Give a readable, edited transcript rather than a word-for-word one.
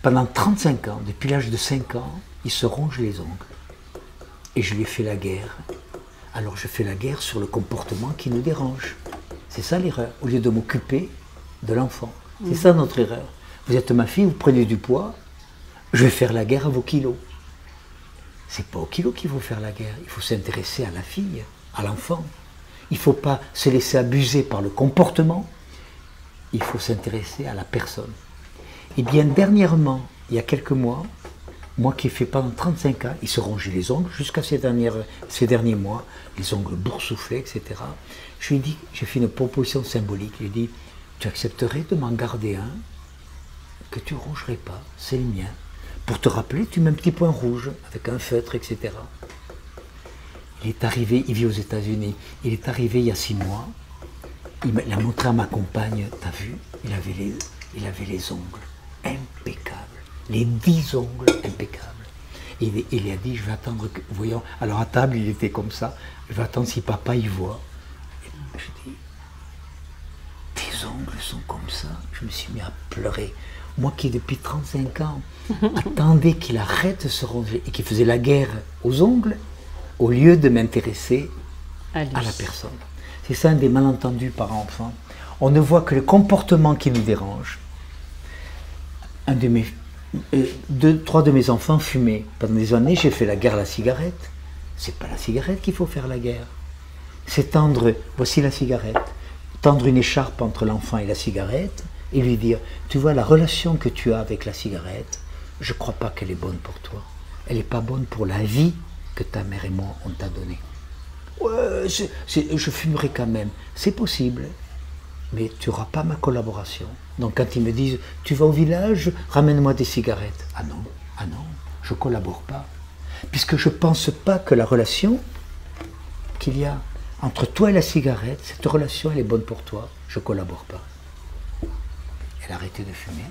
Pendant 35 ans, depuis l'âge de 5 ans, il se ronge les ongles. Et je lui ai fait la guerre. Alors je fais la guerre sur le comportement qui nous dérange. C'est ça l'erreur, au lieu de m'occuper de l'enfant. C'est ça notre erreur. Vous êtes ma fille, vous prenez du poids, je vais faire la guerre à vos kilos. C'est pas aux kilos qu'il faut faire la guerre, il faut s'intéresser à la fille, à l'enfant. Il ne faut pas se laisser abuser par le comportement, il faut s'intéresser à la personne. Et bien dernièrement, il y a quelques mois, moi qui ai fait pendant 35 ans, il se rongeait les ongles jusqu'à ces derniers mois, les ongles boursouflés, etc. Je lui ai dit, j'ai fait une proposition symbolique, je lui ai dit, tu accepterais de m'en garder un que tu ne rongerais pas, c'est le mien. Pour te rappeler, tu mets un petit point rouge avec un feutre, etc. Il est arrivé, il vit aux États-Unis, il est arrivé il y a 6 mois, il a montré à ma compagne, t'as vu, il avait les ongles impeccables, les 10 ongles impeccables. Et il a dit, je vais attendre, voyons, alors à table il était comme ça, je vais attendre si papa y voit. Et je dis, tes ongles sont comme ça, je me suis mis à pleurer. Moi qui depuis 35 ans attendais qu'il arrête de se ronger et qu'il faisait la guerre aux ongles, au lieu de m'intéresser à la personne. C'est ça un des malentendus parents-enfants. On ne voit que le comportement qui nous dérange. Trois de mes enfants fumaient. Pendant des années, j'ai fait la guerre à la cigarette. C'est pas la cigarette qu'il faut faire la guerre. C'est tendre, voici la cigarette, tendre une écharpe entre l'enfant et la cigarette et lui dire, tu vois la relation que tu as avec la cigarette, je ne crois pas qu'elle est bonne pour toi. Elle n'est pas bonne pour la vie que ta mère et moi on t'a donnée. Ouais, je fumerai quand même. C'est possible, mais tu n'auras pas ma collaboration. Donc quand ils me disent, tu vas au village, ramène-moi des cigarettes. Ah non, je ne collabore pas. Puisque je ne pense pas que la relation qu'il y a entre toi et la cigarette, cette relation elle est bonne pour toi, je ne collabore pas. Elle a arrêté de fumer.